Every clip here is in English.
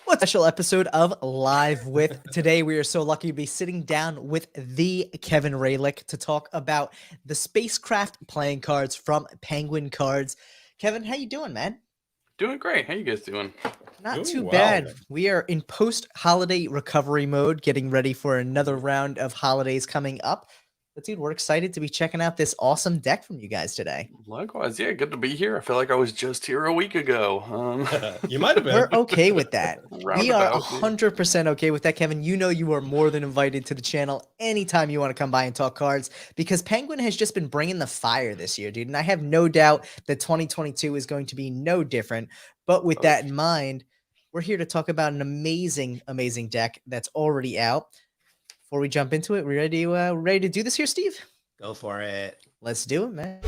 What special episode of Live with. Today we are so lucky to be sitting down with the Kevin Reylek to talk about the SpaceCraft playing cards from Penguin Cards. Kevin, how you doing, man? Doing great. How you guys doing? Not Oh, too wow. bad. We are in post-holiday recovery mode, getting ready for another round of holidays coming up. But dude, we're excited to be checking out this awesome deck from you guys today. Likewise, yeah, good to be here. I feel like I was just here a week ago. You might have We're been. okay with that. We are Roundabout, yeah. 100% okay with that, Kevin. You know you are more than invited to the channel anytime you want to come by and talk cards because Penguin has just been bringing the fire this year, dude. And I have no doubt that 2022 is going to be no different. But with Oh, that in mind, we're here to talk about an amazing, amazing deck that's already out. Before we jump into it, we ready to do this here, Steve? Go for it. Let's do it, man.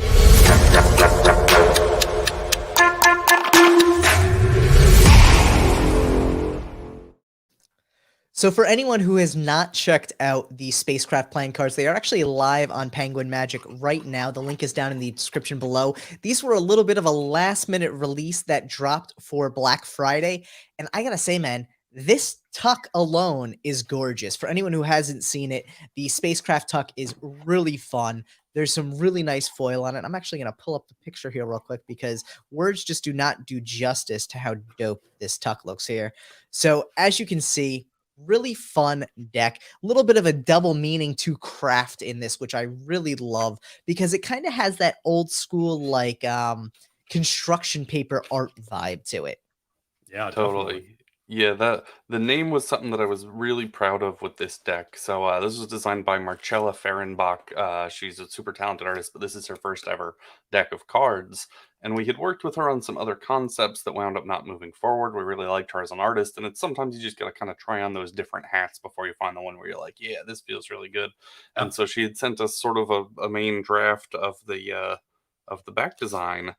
So for anyone who has not checked out the SpaceCraft playing cards, they are actually live on Penguin Magic right now. The link is down in the description below. These were a little bit of a last-minute release that dropped for Black Friday. And I gotta say, man, this tuck alone is gorgeous. For anyone who hasn't seen it, the SpaceCraft tuck is really fun. There's some really nice foil on it. I'm actually going to pull up the picture here real quick because words just do not do justice to how dope this tuck looks here. So as you can see, really fun deck. A little bit of a double meaning to craft in this, which I really love because it kind of has that old school like construction paper art vibe to it. Yeah, definitely. totally. Yeah, the name was something that I was really proud of with this deck. So this was designed by Marcela Fehrenbach. She's a super talented artist, but this is her first ever deck of cards. And we had worked with her on some other concepts that wound up not moving forward. We really liked her as an artist, and it's sometimes you just gotta kind of try on those different hats before you find the one where you're like, yeah, this feels really good. Yeah. And so she had sent us sort of a main draft of the back design,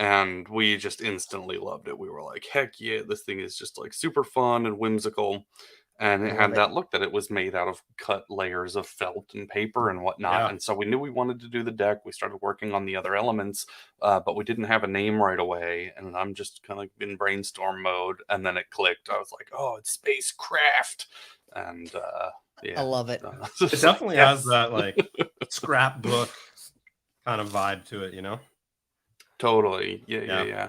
and we just instantly loved it. We were like, heck yeah, this thing is just like super fun and whimsical. And I it love had it. that look that it was made out of cut layers of felt and paper and whatnot. Yeah. And so we knew we wanted to do the deck. We started working on the other elements, but we didn't have a name right away. And I'm just kind of in brainstorm mode. And then it clicked. I was like, oh, it's Spacecraft. And I yeah. love it. It definitely has that like scrapbook kind of vibe to it, you know? Totally. Yeah, yeah, Yeah. yeah.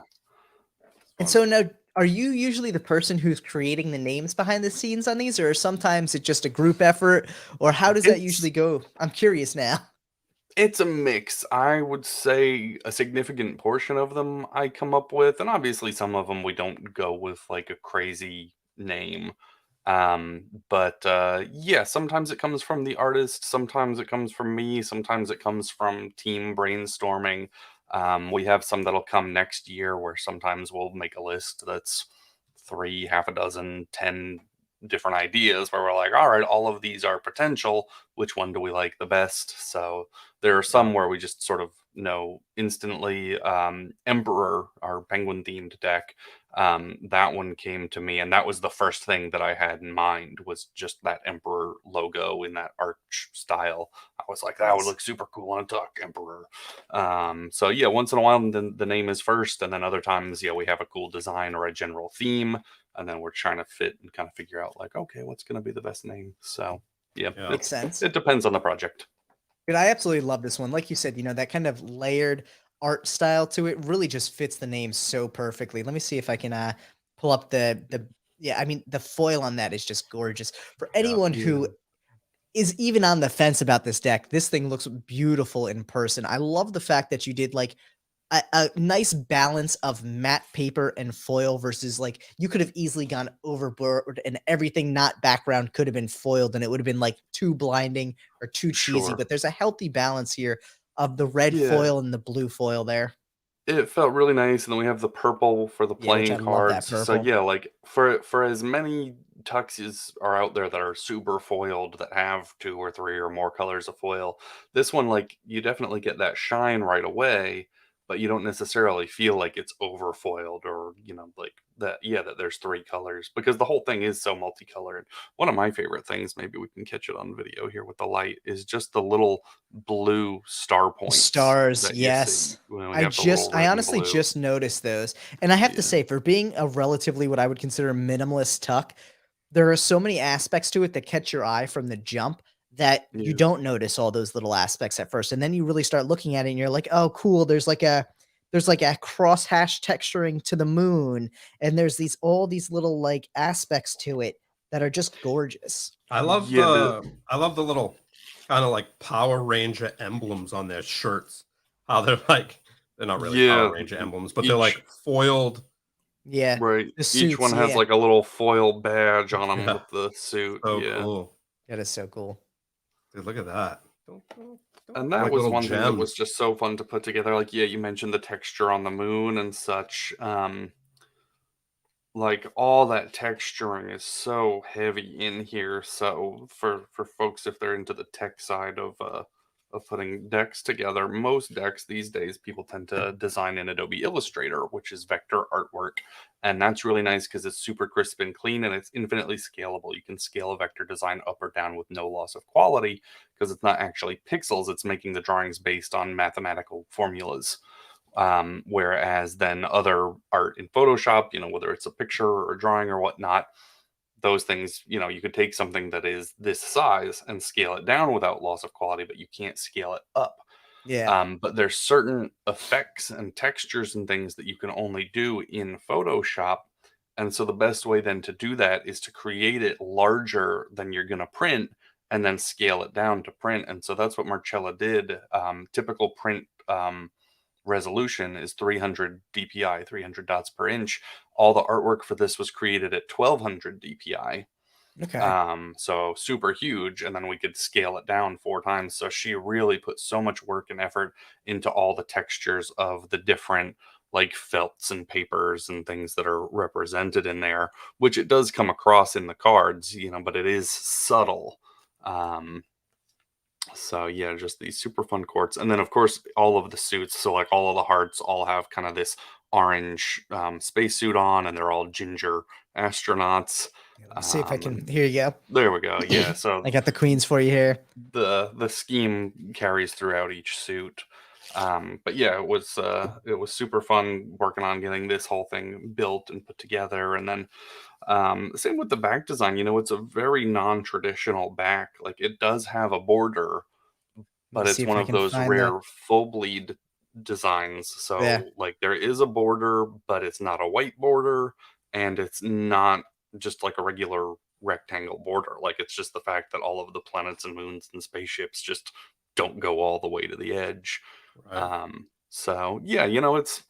And Fun. so now, are you usually the person who's creating the names behind the scenes on these, or sometimes it's just a group effort, or how does that It's usually go? I'm curious now. It's a mix. I would say a significant portion of them I come up with, and obviously some of them we don't go with like a crazy name. But yeah, sometimes it comes from the artist, sometimes it comes from me, sometimes it comes from team brainstorming. We have some that'll come next year where sometimes we'll make a list that's three, half a dozen, 10 different ideas where we're like, all right, all of these are potential. Which one do we like the best? So there are Yeah. some where we just sort of know instantly. Emperor, our penguin themed deck, that one came to me, and that was the first thing that I had in mind was just that Emperor logo in that arch style. I was like, that would Nice. look super cool on a duck, Emperor. So yeah, once in a while, the name is first, and then other times, yeah, we have a cool design or a general theme, and then we're trying to fit and kind of figure out like, okay, what's going to be the best name? So yeah, Yeah. Makes sense. it depends on the project. But I absolutely love this one. Like you said, that kind of layered art style to it really just fits the name so perfectly. Let me see if I can pull up the yeah, I mean the foil on that is just gorgeous. For Yeah. anyone Yeah. who is even on the fence about this deck, this thing looks beautiful in person. I love the fact that you did like a nice balance of matte paper and foil versus like you could have easily gone overboard and everything not background could have been foiled and it would have been like too blinding or too cheesy. Sure. But there's a healthy balance here of the red Yeah. foil and the blue foil there. It felt really nice, and then we have the purple for the Yeah, which I playing love that cards. So purple. yeah, like for as many tuxes are out there that are super foiled that have two or three or more colors of foil, this one like you definitely get that shine right away, but you don't necessarily feel like it's overfoiled or, like that, that there's 3 colors because the whole thing is so multicolored. One of my favorite things, maybe we can catch it on video here with the light, is just the little blue star points Stars, that you see yes. when we have the little I red and honestly blue. just noticed those. And I have to Yeah. say, for being a relatively what I would consider minimalist tuck, there are so many aspects to it that catch your eye from the jump that you Yeah. don't notice all those little aspects at first. And then you really start looking at it and you're like, oh, cool. There's like a crosshatch texturing to the moon. And there's all these little like aspects to it that are just gorgeous. I love Yeah, the little kind of like Power Ranger emblems on their shirts. How they're not really yeah, Power Ranger emblems, but they're each like foiled. Yeah. right. The Each suits, one has yeah. like a little foil badge on them Yeah, with the suit. so Yeah. cool. That is so cool. Dude, look at that. And They're that like was little one thing that was gems. just so fun to put together. Like, yeah, you mentioned the texture on the moon and such. Like all that texturing is so heavy in here. So for folks, if they're into the tech side of putting decks together, most decks these days people tend to design in Adobe Illustrator, which is vector artwork, and that's really nice because it's super crisp and clean and it's infinitely scalable. You can scale a vector design up or down with no loss of quality because it's not actually pixels; it's making the drawings based on mathematical formulas. Whereas then other art in Photoshop, whether it's a picture or a drawing or whatnot, those things, you could take something that is this size and scale it down without loss of quality, but you can't scale it up. Yeah. But there's certain effects and textures and things that you can only do in Photoshop. And so the best way then to do that is to create it larger than you're going to print and then scale it down to print. And so that's what Marcella did. Typical print resolution is 300 dpi, 300 dots per inch. All the artwork for this was created at 1200 dpi, Okay. so super huge, and then we could scale it down 4 times. So she really put so much work and effort into all the textures of the different like felts and papers and things that are represented in there, which it does come across in the cards, but it is subtle. So yeah, just these super fun quartz, and then of course all of the suits. So like all of the hearts all have kind of this orange spacesuit on, and they're all ginger astronauts. Yeah, let me see if I can. And Here you go. there we go. Yeah, so I got the queens for you here. the scheme carries throughout each suit. But yeah, it was super fun working on getting this whole thing built and put together, and then same with the back design. It's a very non-traditional back. Like it does have a border, Let me but see it's if one I of can those find the. rare full bleed designs. Yeah. So like there is a border, but it's not a white border, and it's not just like a regular rectangle border. Like it's just the fact that all of the planets and moons and spaceships just don't go all the way to the edge. Right. So yeah, it's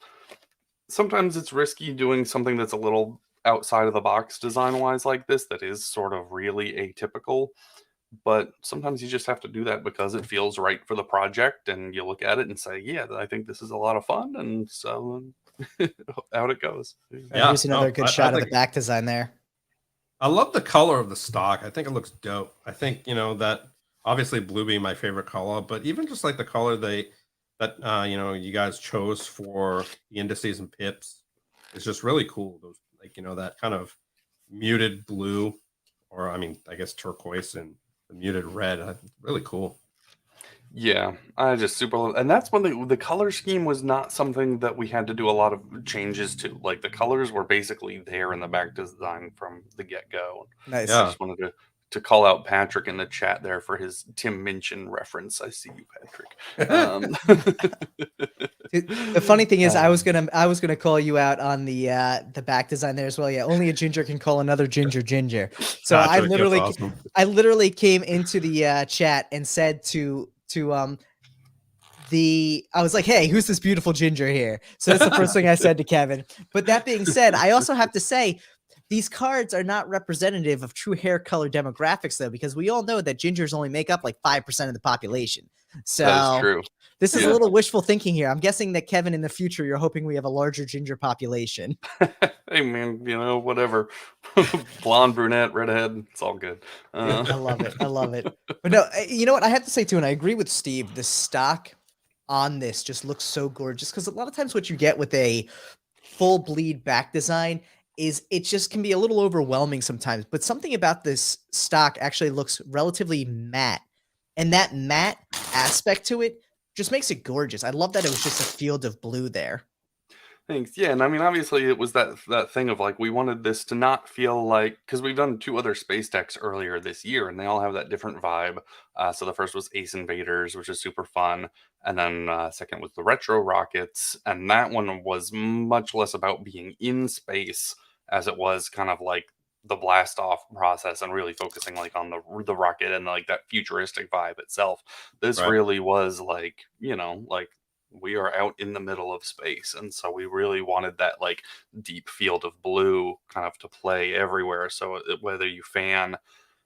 sometimes it's risky doing something that's a little outside of the box design wise like this that is sort of really atypical, but sometimes you just have to do that because it feels right for the project and you look at it and say, yeah, I think this is a lot of fun, and so out it goes. Yeah, Here's another no, good I shot of the think back design there. I love the color of the stock. I think it looks dope. I think, that obviously blue being my favorite color, but even just like the color you guys chose for the indices and pips is just really cool. Those like, that kind of muted blue, or I mean, I guess turquoise and the muted red. Really cool. Yeah, I just super love, and that's when the color scheme was not something that we had to do a lot of changes to. Like the colors were basically there in the back design from the get go. I Nice. Yeah. just wanted to call out Patrick in the chat there for his Tim Minchin reference. I see you, Patrick. The funny thing is, I was gonna call you out on the back design there as well. Yeah, only a ginger can call another ginger ginger. So I Patrick, that's awesome. literally came into the chat and said I was like, hey, who's this beautiful ginger here? So that's the first thing I said to Kevin. But that being said, I also have to say these cards are not representative of true hair color demographics, though, because we all know that gingers only make up like 5% of the population. So that is true. this is Yeah. a little wishful thinking here. I'm guessing that, Kevin, in the future, you're hoping we have a larger ginger population. Hey man, whatever. Blonde, brunette, redhead, it's all good. I love it. I love it. But no, you know what? I have to say too, and I agree with Steve, the stock on this just looks so gorgeous, because a lot of times what you get with a full bleed back design is it just can be a little overwhelming sometimes, but something about this stock actually looks relatively matte, and that matte aspect to it just makes it gorgeous. I love that it was just a field of blue there. Thanks. Yeah, and I mean, obviously, it was that thing of like we wanted this to not feel like because we've done two other space decks earlier this year, and they all have that different vibe. So the first was Ace Invaders, which is super fun, and then second was the Retro Rockets, and that one was much less about being in space as it was kind of like the blast off process and really focusing like on the rocket and like that futuristic vibe itself. This Right. really was like like we are out in the middle of space, and so we really wanted that like deep field of blue kind of to play everywhere, so whether you fan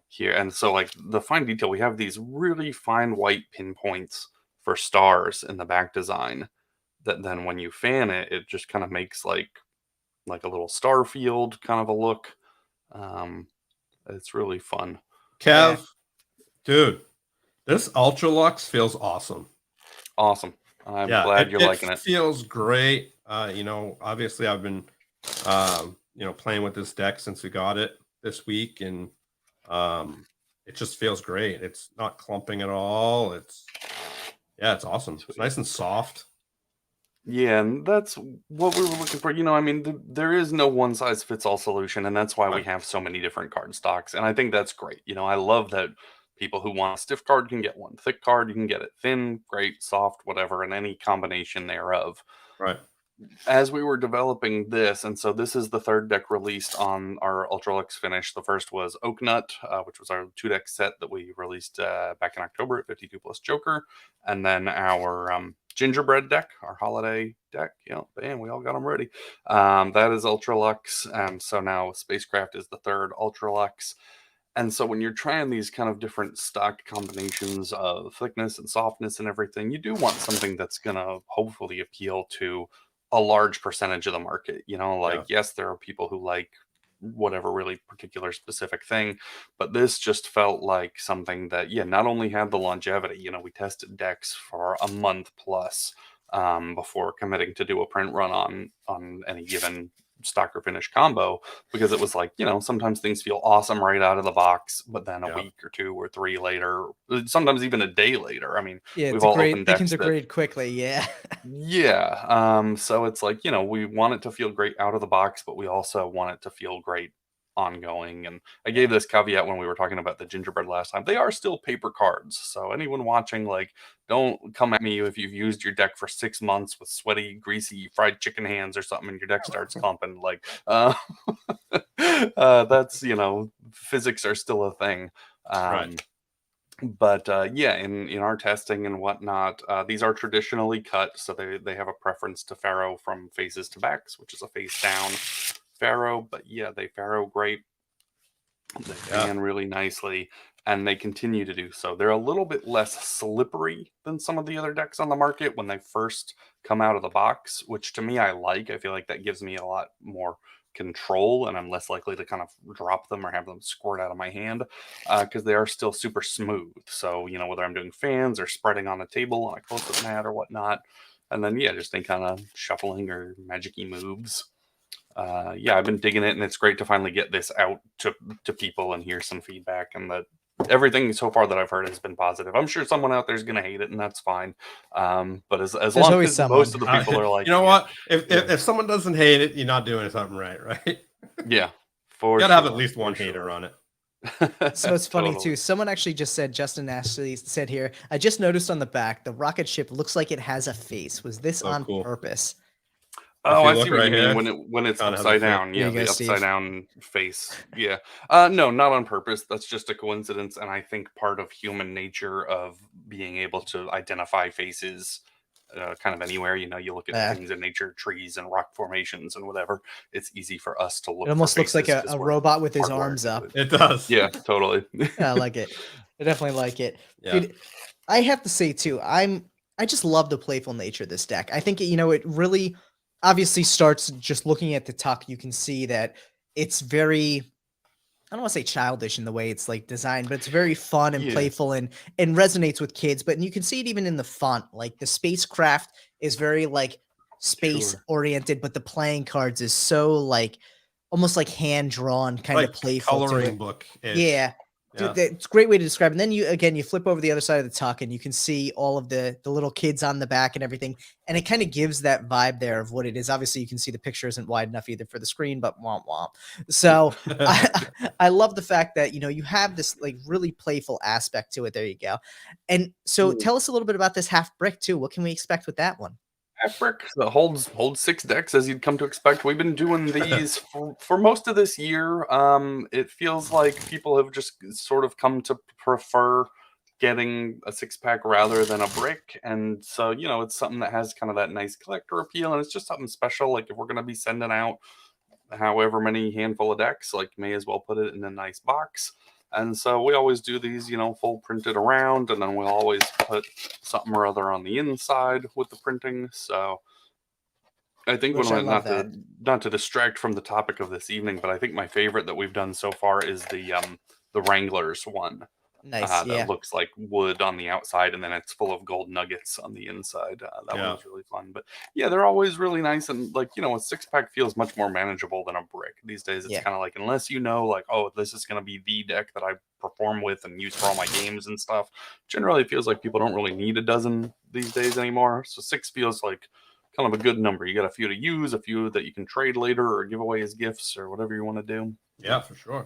here, and so like the fine detail, we have these really fine white pinpoints for stars in the back design that then when you fan it, it just kind of makes like a little star field kind of a look. um it's really fun. Yeah. Kev, dude, this Ultra Lux feels awesome. Awesome. I'm Yeah, glad you're liking it. feels great. Obviously I've been playing with this deck since we got it this week, and it just feels great. It's not clumping at all. It's awesome. It's nice and soft. Yeah, and that's what we were looking for. I mean, there is no one size fits all solution, and that's why we Right. have so many different card stocks. And I think that's great. I love that people who want a stiff card can get one, thick card you can get it, thin, great, soft, whatever, and any combination thereof. Right. As we were developing this, and so this is the third deck released on our Ultralux finish. The first was Oak Nut, which was our 2-deck set that we released back in October at 52 plus Joker, and then our Gingerbread deck, our holiday deck. Bam, we all got them ready. That is Ultralux, and so now Spacecraft is the third Ultralux. And so when you're trying these kind of different stock combinations of thickness and softness and everything, you do want something that's going to hopefully appeal to a large percentage of the market. Yeah. Yes, there are people who like whatever really particular specific thing, but this just felt like something that, not only had the longevity, we tested decks for a month plus before committing to do a print run on any given stock or finish combo, because it was like, sometimes things feel awesome right out of the box, but then a Yeah. week or two or three later, sometimes even a day later. I mean, Yeah, we've all they opened can decks that, degrade quickly. Yeah. yeah. So it's like, we want it to feel great out of the box, but we also want it to feel great ongoing. And I gave this caveat when we were talking about the gingerbread last time. They are still paper cards. So anyone watching, like, don't come at me if you've used your deck for 6 months with sweaty, greasy fried chicken hands or something and your deck starts clumping. Like, that's, physics are still a thing. Right. But yeah, in our testing and whatnot, these are traditionally cut, so they have a preference to farrow from faces to backs, which is a face down farrow. But yeah, they farrow great. They fan really nicely, and they continue to do so. They're a little bit less slippery than some of the other decks on the market when they first come out of the box, which to me I like. I feel like that gives me a lot more control, and I'm less likely to kind of drop them or have them squirt out of my hand because they are still super smooth. So, whether I'm doing fans or spreading on a table on a close-up mat or whatnot, and then, yeah, just any kind of shuffling or magic-y moves. Yeah, I've been digging it, and it's great to finally get this out to people and hear some feedback, and that everything so far that I've heard has been positive. I'm sure someone out there is going to hate it, and that's fine. But as There's long always as someone. most of the people are like, you know what? If someone doesn't hate it, you're not doing something right? yeah, You gotta have at least one hater on it. So it's funny Totally. too. Someone actually just said, Justin Ashley said here, I just noticed on the back, the rocket ship looks like it has a face. Was this Oh, on cool. purpose? Oh, you I look see what right you mean here, when it's kinda has a upside face. down. Here Yeah, you go, the Steve. upside down face. Yeah. No, not on purpose. That's just a coincidence, and I think part of human nature of being able to identify faces kind of anywhere. You look at Yeah. things in nature, trees and rock formations and whatever. It's easy for us to look. It almost for looks like faces a 'cause we're robot with his hardwired arms to up. it. It does. Yeah, totally. Yeah, I like it. I definitely like it. Yeah. Dude, I have to say too, I just love the playful nature of this deck. I think it really obviously starts just looking at the tuck, you can see that it's very I don't want to say childish in the way it's like designed, but it's very fun and Yeah, playful and resonates with kids. But you can see it even in the font. Like the spacecraft is very like space sure. oriented, but the playing cards is so like almost like hand drawn, kind of Like playful to coloring it. book ish. Yeah. Dude, Yeah. that's a great way to describe it. And then you flip over the other side of the tuck and you can see all of the little kids on the back and everything. And it kind of gives that vibe there of what it is. Obviously, you can see the picture isn't wide enough either for the screen, but womp womp. So I I love the fact that you have this like really playful aspect to it. There you go. And so Yeah. tell us a little bit about this half brick too. What can we expect with that one? Half brick that holds 6 decks as you'd come to expect. We've been doing these for most of this year. It feels like people have just sort of come to prefer getting a 6-pack rather than a brick, and so it's something that has kind of that nice collector appeal, and it's just something special. Like if we're gonna be sending out however many handful of decks, like may as well put it in a nice box. And so we always do these, full printed around, and then we'll always put something or other on the inside with the printing. So I think Which I love not that. to distract from the topic of this evening, but I think my favorite that we've done so far is the Wranglers one. Nice. That Yeah. looks like wood on the outside, and then it's full of gold nuggets on the inside. That one Yeah. was really fun. But yeah, they're always really nice, and like a 6-pack feels much more manageable than a brick these days. It's Yeah. kind of like, unless like, oh, this is going to be the deck that I perform with and use for all my games and stuff. Generally, it feels like people don't really need a dozen these days anymore. So 6 feels like kind of a good number. You got a few to use, a few that you can trade later or give away as gifts or whatever you want to do. Yeah, for sure.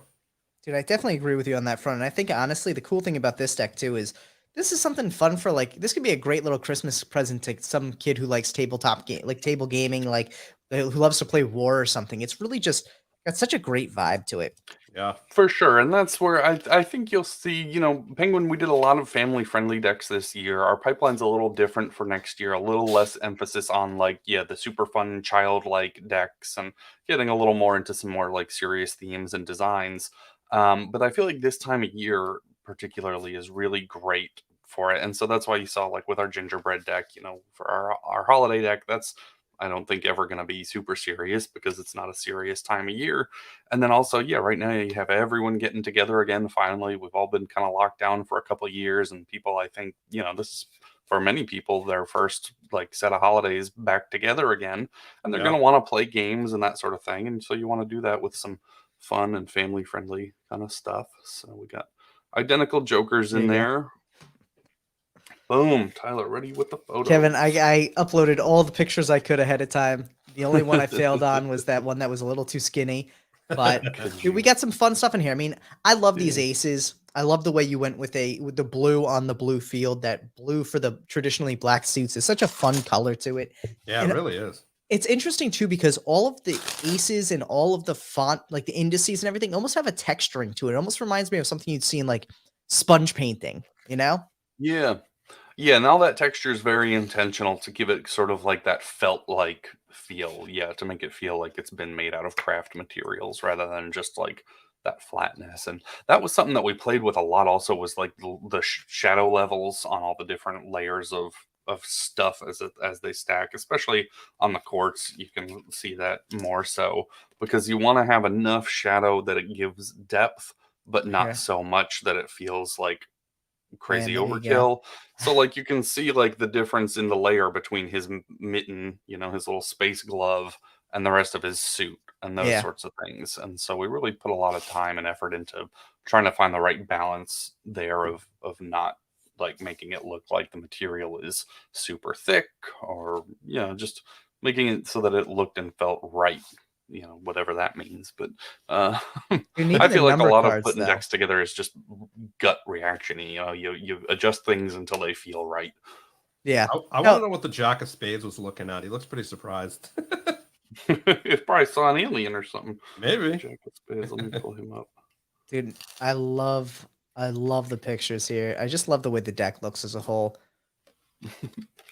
Dude, I definitely agree with you on that front. And I think honestly, the cool thing about this deck too is this is something fun for like this could be a great little Christmas present to some kid who likes tabletop game, like table gaming, like who loves to play war or something. It's really just got such a great vibe to it. Yeah. For sure, and that's where I think you'll see, Penguin, we did a lot of family-friendly decks this year. Our pipeline's a little different for next year, a little less emphasis on like, yeah, the super fun childlike decks and getting a little more into some more like serious themes and designs. But I feel like this time of year particularly is really great for it. And so that's why you saw like with our gingerbread deck, for our holiday deck, that's I don't think ever going to be super serious because it's not a serious time of year. And then also, yeah, right now you have everyone getting together again. Finally, we've all been kind of locked down for a couple of years, and people, I think, this is for many people their first like set of holidays back together again, and they're Yeah. going to want to play games and that sort of thing. And so you want to do that with some fun and family friendly kind of stuff. So we got identical jokers There in you go. there. Boom, Tyler, ready with the photos. Kevin, I uploaded all the pictures I could ahead of time. The only one I failed on was that one that was a little too skinny. But dude, we got some fun stuff in here. I mean, I love these Yeah. aces. I love the way you went with the blue on the blue field. That blue for the traditionally black suits is such a fun color to it. Yeah, it And really is. it's interesting too because all of the aces and all of the font, like the indices and everything, almost have a texturing to it. It almost reminds me of something you'd see in like sponge painting, you know? Yeah. Yeah, and all that texture is very intentional to give it sort of like that felt like feel. Yeah, to make it feel like it's been made out of craft materials rather than just like that flatness. And that was something that we played with a lot also was like the shadow levels on all the different layers of stuff as they stack, especially on the quartz. You can see that more so because you want to have enough shadow that it gives depth, but not Yeah. so much that it feels like crazy And there you go. overkill. So like you can see like the difference in the layer between his mitten, his little space glove and the rest of his suit and those Yeah. sorts of things. And so we really put a lot of time and effort into trying to find the right balance there of not like making it look like the material is super thick or just making it so that it looked and felt right, whatever that means. But Dude, and I even the feel like a number lot of cards putting though. decks together is just gut reaction. You adjust things until they feel right. Yeah. I No, want to know what the Jack of Spades was looking at. He looks pretty surprised. It probably saw an alien or something. Maybe. Jack of Spades. Let me pull him up. dude, I love the pictures here. I just love the way the deck looks as a whole.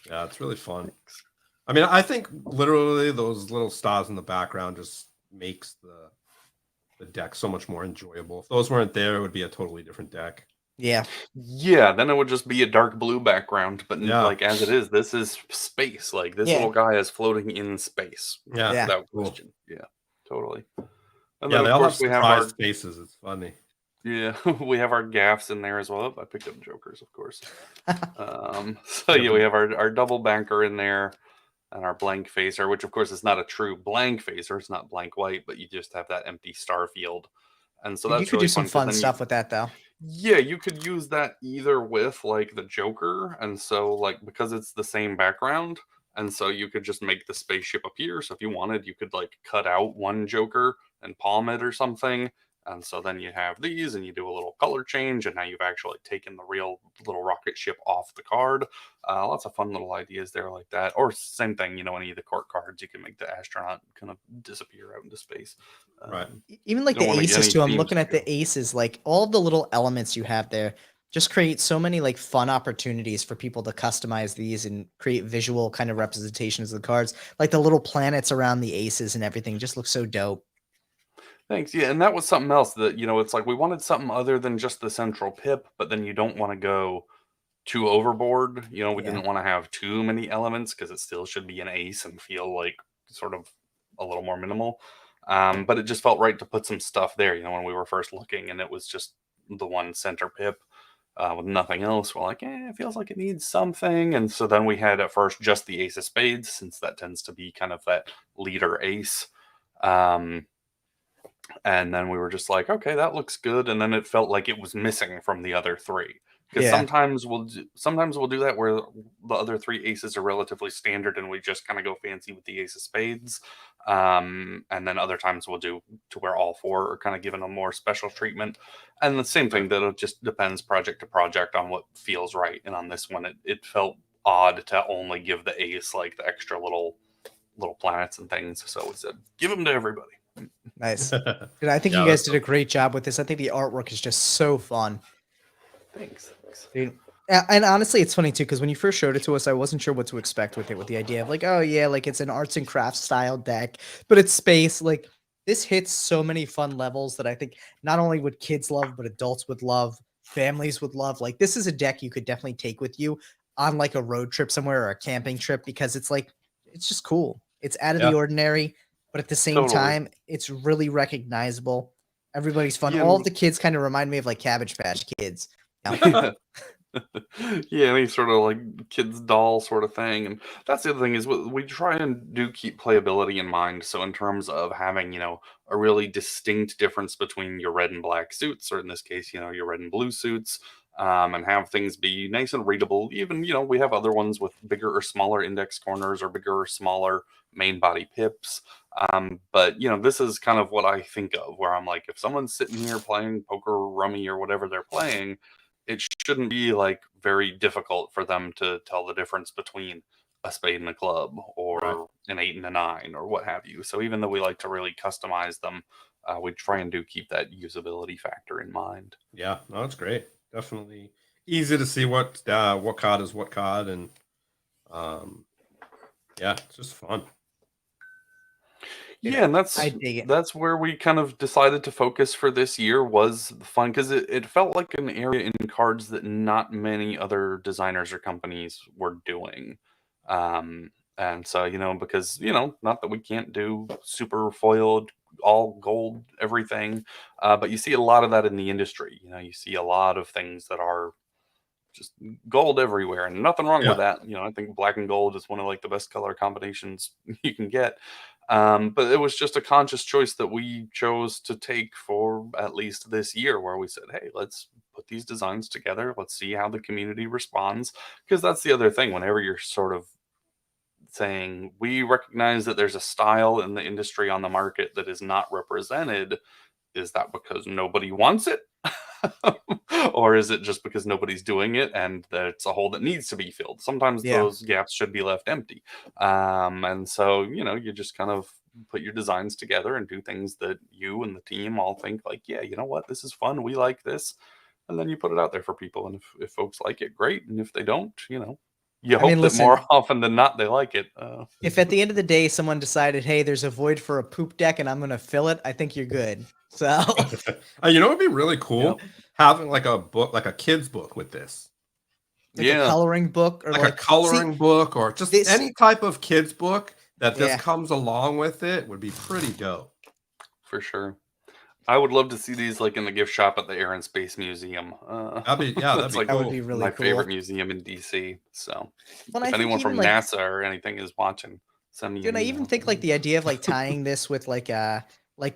Yeah, it's really fun. I mean, I think literally those little stars in the background just makes the deck so much more enjoyable. If those weren't there, it would be a totally different deck. Yeah. Yeah, then it would just be a dark blue background. But Yeah. like as it is, this is space. Like this Yeah. little guy is floating in space. Yeah. Yeah. Without Cool. question. Yeah, totally. And Yeah, then they of all have course we have our surprise faces. It's funny. yeah, we have our gaffs in there as well. I picked up jokers, of course. So yeah, we Different. have our double banker in there and our blank facer, which of course is not a true blank facer. It's not blank white, but you just have that empty star field. And so You that's could do really some fun because fun then stuff with that though. yeah, you could use that either with like the Joker, and so like because it's the same background, and so you could just make the spaceship appear. So if you wanted, you could like cut out one Joker and palm it or something. And so then you have these, and you do a little color change, and now you've actually taken the real little rocket ship off the card. Lots of fun little ideas there like that. Or same thing, any of the court cards, you can make the astronaut kind of disappear out into space. Right. Even like You don't the want to get aces any too. I'm themes looking to at go. the aces, like all the little elements you have there just create so many like fun opportunities for people to customize these and create visual kind of representations of the cards. Like the little planets around the aces and everything just looks so dope. Thanks. Yeah, and that was something else that, it's like we wanted something other than just the central pip, but then you don't want to go too overboard. We Yeah. didn't want to have too many elements because it still should be an ace and feel like sort of a little more minimal. But it just felt right to put some stuff there, when we were first looking and it was just the one center pip with nothing else. We're like, it feels like it needs something. And so then we had at first just the ace of spades, since that tends to be kind of that leader ace. And then we were just like, okay, that looks good. And then it felt like it was missing from the other three. Because Yeah. sometimes we'll do that where the other three aces are relatively standard and we just kind of go fancy with the ace of spades. And then other times we'll do to where all four are kind of given a more special treatment. And the same thing, that it just depends project to project on what feels right. And on this one, it felt odd to only give the ace like the extra little planets and things. So we said, give them to everybody. Nice. Dude, I think Yeah, you guys that's did a great job with this. I think the artwork is just so fun. Thanks. Dude. And honestly, it's funny too, because when you first showed it to us, I wasn't sure what to expect with it, with the idea of like, oh yeah, like it's an arts and crafts style deck, but it's space. Like this hits so many fun levels that I think not only would kids love, but adults would love, families would love. Like this is a deck you could definitely take with you on like a road trip somewhere or a camping trip, because it's like, it's just cool. It's out of the Yeah. ordinary, but at the same Totally. time, it's really recognizable. Everybody's fun. Yeah, All of the kids kind of remind me of like Cabbage Patch Kids. yeah. Yeah, any sort of like kids doll sort of thing. And that's the other thing is we try and do keep playability in mind. So in terms of having, a really distinct difference between your red and black suits, or in this case, your red and blue suits, and have things be nice and readable. Even, we have other ones with bigger or smaller index corners or bigger or smaller main body pips. But this is kind of what I think of, where I'm like, if someone's sitting here playing poker, rummy, or whatever they're playing, it shouldn't be like very difficult for them to tell the difference between a spade and a club, or Right. an 8 and a 9, or what have you. So even though we like to really customize them, we try and do keep that usability factor in mind. Yeah, no, it's great. Definitely easy to see what card is what card, and um, yeah, it's just fun. Yeah, and I dig it. that's where we kind of decided to focus for this year, was the fun, because it felt like an area in cards that not many other designers or companies were doing. And so, because, not that we can't do super foiled, all gold, everything, but you see a lot of that in the industry. You see a lot of things that are just gold everywhere, and nothing wrong Yeah, with that. I think black and gold is one of like the best color combinations you can get. But it was just a conscious choice that we chose to take for at least this year, where we said, hey, let's put these designs together. Let's see how the community responds. Because that's the other thing, whenever you're sort of saying, we recognize that there's a style in the industry on the market that is not represented, is that because nobody wants it? Or is it just because nobody's doing it and that's a hole that needs to be filled? Sometimes Yeah. those gaps should be left empty. And so, you just kind of put your designs together and do things that you and the team all think like, yeah, you know what, this is fun. We like this. And then you put it out there for people. And if folks like it, great. And if they don't, you I mean, hope that more listen, often than not they like it. if at the end of the day someone decided, hey, there's a void for a poop deck and I'm going to fill it, I think you're good. So, you know, it'd be really cool Yep. having like a book, like a kid's book with this, like a Yeah. coloring book, or like a like, see, coloring book, or just this, any type of kids book that yeah. just comes along with it would be pretty dope. For sure. I would love to see these like in the gift shop at the Air and Space Museum. That'd That's be like That would cool. be really my cool. favorite museum in DC. So Well, if I think anyone even from like, NASA or anything is watching, send me dude, an I even email. think like the idea of like tying this with like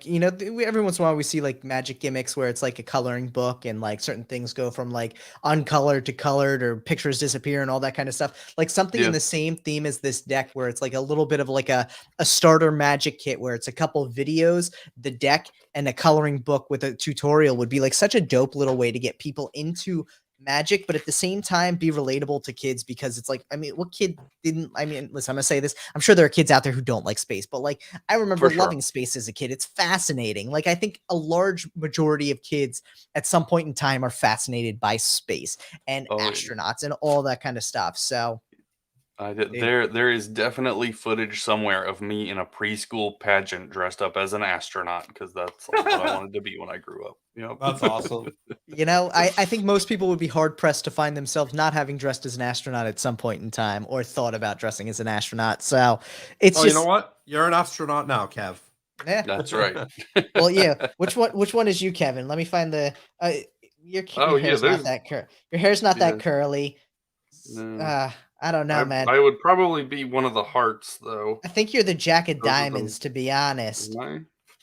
you know every once in a while we see like magic gimmicks where it's like a coloring book and like certain things go from like uncolored to colored or pictures disappear and all that kind of stuff. Like something in Yeah, the same theme as this deck where it's like a little bit of like a starter magic kit where it's a couple of videos, the deck, and a coloring book with a tutorial would be like such a dope little way to get people into magic, but at the same time be relatable to kids because it's like, I mean, what kid didn't, I mean, listen, I'm gonna say this. I'm sure there are kids out there who don't like space, but like I remember for sure. loving space as a kid. It's fascinating. Like I think a large majority of kids at some point in time are fascinated by space and Oh, yeah. astronauts and all that kind of stuff. So dude, There is definitely footage somewhere of me in a preschool pageant dressed up as an astronaut because that's like what I wanted to be when I grew up. Yep. That's awesome. you know, I think most people would be hard pressed to find themselves not having dressed as an astronaut at some point in time or thought about dressing as an astronaut. So it's Oh, just you know what? You're an astronaut now, Kev. yeah. That's right. Well, yeah. Which one is you, Kevin? Let me find the your Oh your yeah, hair's not there's that your hair's not yeah. that curly. No. I don't know, man. I would probably be one of the hearts though. I think you're the Jack of Those are the Diamonds, to be honest.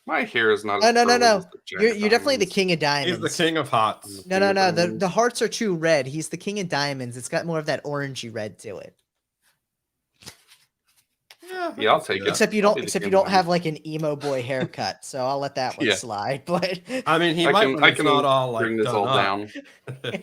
my hair is not No, as no, no, curly as no. the Jack of You're definitely the Diamonds. King of He's the Diamonds. king of I'm hots. the No, King no, of no. The Diamonds. hearts are true red. He's the King of Diamonds. It's got more of that orangey red to it. Yeah, Yeah, I'll see take it. that. Except I'll be the except King you of don't have Diamonds. like an emo boy haircut, so I'll let that one Yeah. slide. But I mean, he I might can when I it's can not all like bring this done all up. down.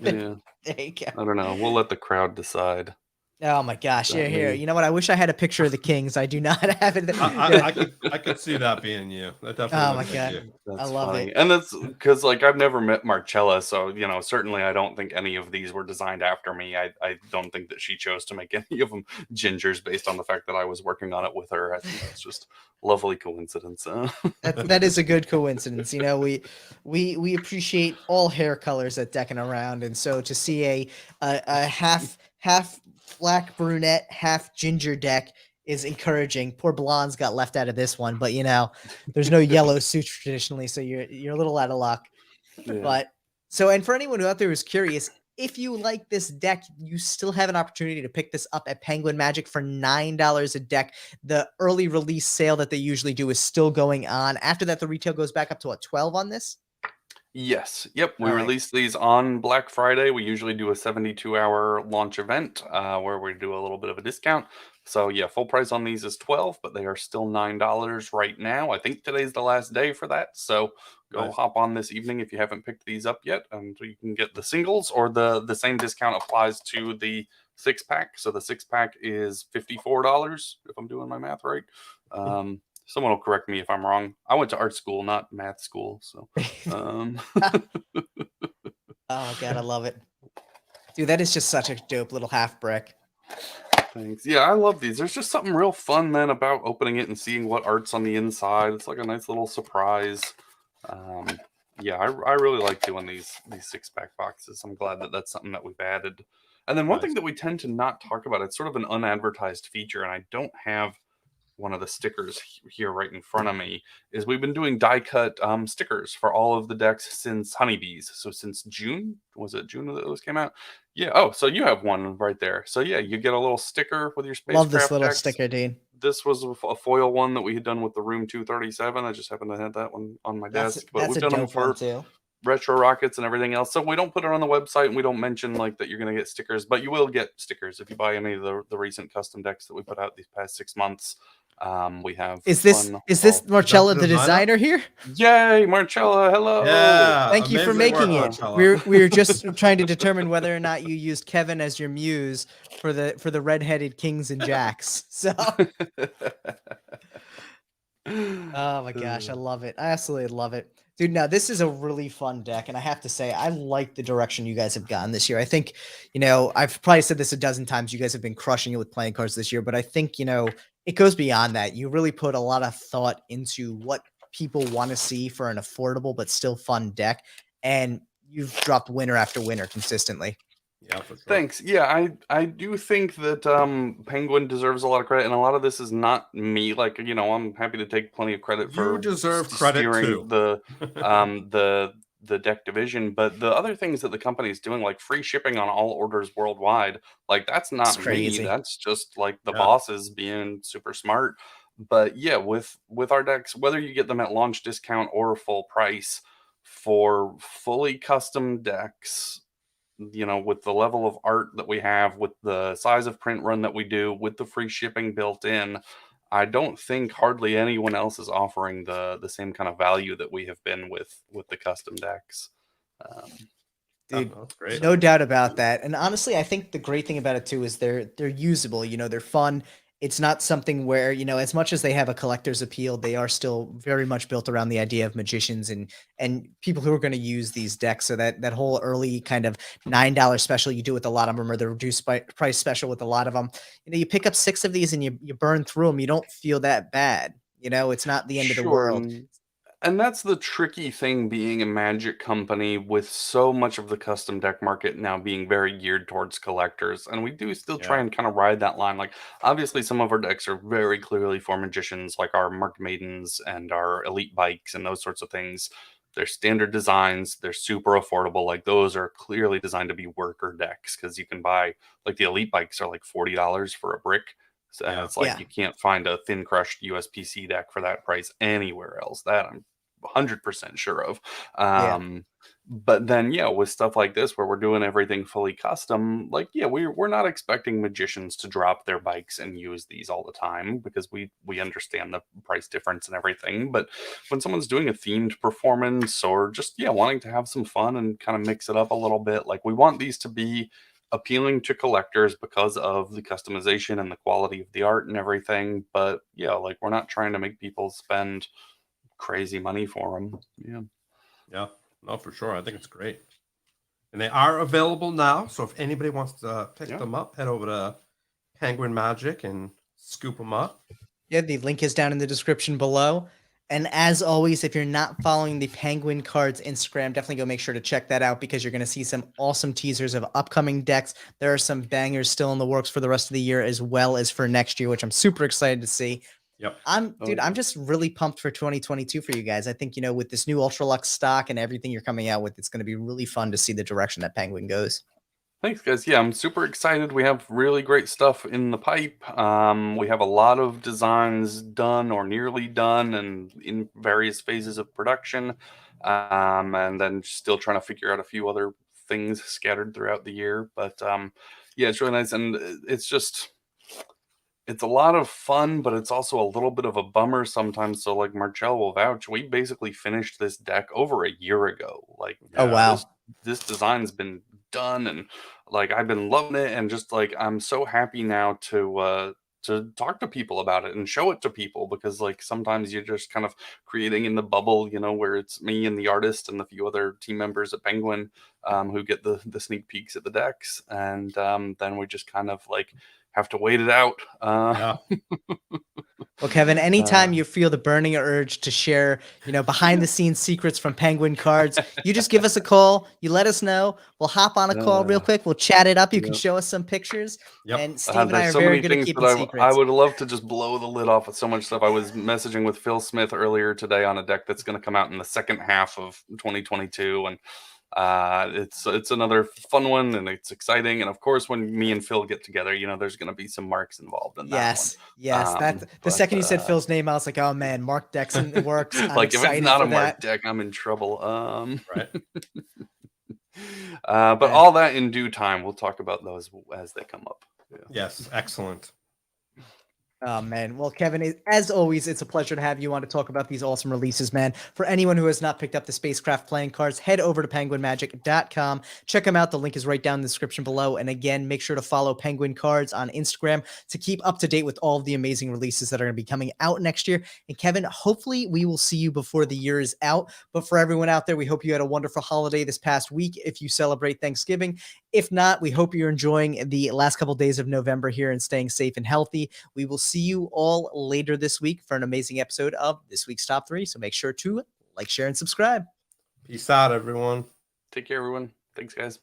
Yeah. there you go. I don't know. We'll let the crowd decide. Oh my gosh, Not here. me. You know what? I wish I had a picture of the Kings. I do not have it. I could see that being you. That definitely Oh my looks like god, you. I That's love funny. it. And that's because like I've never met Marcella, so you know, certainly I don't think any of these were designed after me. I don't think that she chose to make any of them gingers based on the fact that I was working on it with her. I think that's just lovely coincidence. That is a good coincidence. You know, we appreciate all hair colors at Deckin Around, and so to see a half black brunette, half ginger deck is encouraging. Poor blondes got left out of this one, but you know, there's no yellow suits traditionally, so you're a little out of luck. Yeah. But so, and for anyone who out there who's curious, if you like this deck, you still have an opportunity to pick this up at Penguin Magic for $9 a deck. The early release sale that they usually do is still going on. After that, the retail goes back up to what, 12 on this? Yes. Yep. We All right. release these on Black Friday. We usually do a 72-hour launch event where we do a little bit of a discount. So yeah, full price on these is 12, but they are still $9 right now. I think today's the last day for that. So go Nice. hop on this evening if you haven't picked these up yet, and you can get the singles, or the same discount applies to the 6-pack. So the 6-pack is $54 if I'm doing my math right. Someone will correct me if I'm wrong. I went to art school, not math school. So, Oh my god, I love it. Dude, that is just such a dope little half brick. thanks. Yeah, I love these. There's just something real fun, man, about opening it and seeing what art's on the inside. It's like a nice little surprise. Yeah, I really like doing these 6-pack boxes. I'm glad that that's something that we've added. And then one Nice. thing that we tend to not talk about, it's sort of an unadvertised feature, and I don't have one of the stickers here right in front of me, is we've been doing die cut stickers for all of the decks since Honeybees. So since June, was it June that those came out? Yeah. Oh, so you have one right there. So yeah, you get a little sticker with your Love this spacecraft little decks. sticker, dude. This was a foil one that we had done with the Room 237. I just happened to have that one on my desk. But That's we've a done them dope one for too. retro rockets and everything else. So we don't put it on the website and we don't mention like that you're going to get stickers, but you will get stickers if you buy any of the recent custom decks that we put out these past 6 months. We have Is this fun Marcella the the designer? designer here? Yay, Marcella, hello. Yeah. Thank you for amazing making work, it. Marcella. We're just trying to determine whether or not you used Kevin as your muse for the redheaded kings and jacks. So oh my gosh, I love it. I absolutely love it. Dude, now this is a really fun deck, and I have to say, I like the direction you guys have gone this year. I think, you know, I've probably said this a dozen times. You guys have been crushing it with playing cards this year, but I think, you know, it goes beyond that. You really put a lot of thought into what people want to see for an affordable but still fun deck, and you've dropped winner after winner consistently. Yeah, for sure. Thanks. Yeah, I do think that Penguin deserves a lot of credit, and a lot of this is not me. Like, I'm happy to take plenty of credit You for deserve credit steering too. the deck division, but the other things that the company is doing, like free shipping on all orders worldwide, like that's It's not me. crazy. That's just like the Yeah. bosses being super smart. But yeah, with our decks, whether you get them at launch discount or full price for fully custom decks, with the level of art that we have, with the size of print run that we do, with the free shipping built in, I don't think hardly anyone else is offering the same kind of value that we have been with the custom decks. Dude, That's great. no doubt about that. And honestly, I think the great thing about it too is they're usable, they're fun. It's not something where, as much as they have a collector's appeal, they are still very much built around the idea of magicians and people who are going to use these decks. So that whole early kind of $9 special you do with a lot of them, or the reduced price special with a lot of them, you pick up 6 of these and you burn through them. You don't feel that bad. It's not the end of the Sure. world. And that's the tricky thing, being a Magic company with so much of the custom deck market now being very geared towards collectors. And we do still try Yeah. and kind of ride that line. Like, obviously, some of our decks are very clearly for magicians, like our Marked Maidens and our Elite Bikes and those sorts of things. They're standard designs, they're super affordable. Like, those are clearly designed to be worker decks, because you can buy, like, the Elite Bikes are like $40 for a brick. And Yeah. it's like Yeah. you can't find a thin crushed USPC deck for that price anywhere else. That I'm 100% sure of. Yeah. But then, yeah, with stuff like this where we're doing everything fully custom, like, yeah, we're not expecting magicians to drop their bikes and use these all the time, because we understand the price difference and everything. But when someone's doing a themed performance, or just, yeah, wanting to have some fun and kind of mix it up a little bit, like, we want these to be appealing to collectors because of the customization and the quality of the art and everything. But yeah, like, we're not trying to make people spend crazy money for them. Yeah. Yeah. No, for sure. I think it's great. And they are available now. So if anybody wants to pick them up, head over to Penguin Magic and scoop them up. Yeah, the link is down in the description below. And as always, if you're not following the Penguin Cards Instagram, definitely go make sure to check that out, because you're going to see some awesome teasers of upcoming decks. There are some bangers still in the works for the rest of the year, as well as for next year, which I'm super excited to see. Yep. I'm just really pumped for 2022 for you guys. I think, with this new Ultra Lux stock and everything you're coming out with, it's going to be really fun to see the direction that Penguin goes. Thanks, guys. Yeah, I'm super excited. We have really great stuff in the pipe. We have a lot of designs done or nearly done and in various phases of production. And then still trying to figure out a few other things scattered throughout the year. But yeah, it's really nice. And it's a lot of fun, but it's also a little bit of a bummer sometimes. So, like, Marcel will vouch, we basically finished this deck over a year ago. Like, Oh, Yeah. wow. this design's been done, and like, I've been loving it, and just like, I'm so happy now to talk to people about it and show it to people, because like, sometimes you're just kind of creating in the bubble, where it's me and the artist and the few other team members at Penguin, who get the sneak peeks at the decks, and then we just kind of like have to wait it out. Yeah. Well, Kevin, anytime you feel the burning urge to share, behind the scenes secrets from Penguin Cards, you just give us a call. You let us know. We'll hop on a call real quick. We'll chat it up. You can Yep. show us some pictures. Yep. And Steve and I There's are so very many good at things keeping that I secrets. would love to just blow the lid off with so much stuff. I was messaging with Phil Smith earlier today on a deck that's going to come out in the second half of 2022, and it's another fun one, and it's exciting. And of course, when me and Phil get together, there's going to be some marks involved in that Yes, yes. one. The second you said Phil's name, I was like, oh man, Mark Dexon works. I'm like, if it's excited not for a mark that. deck, I'm in trouble. Right. But Man. all that in due time. We'll talk about those as they come up. Yeah. Yes. Excellent. Oh man. Well, Kevin, as always, it's a pleasure to have you on to talk about these awesome releases, man. For anyone who has not picked up the SpaceCraft Playing Cards, head over to penguinmagic.com. Check them out. The link is right down in the description below. And again, make sure to follow Penguin Cards on Instagram to keep up to date with all of the amazing releases that are going to be coming out next year. And Kevin, hopefully we will see you before the year is out. But for everyone out there, we hope you had a wonderful holiday this past week if you celebrate Thanksgiving. If not, we hope you're enjoying the last couple days of November here and staying safe and healthy. We will see you all later this week for an amazing episode of this week's Top 3. So make sure to like, share, and subscribe. Peace out, everyone. Take care, everyone. Thanks, guys.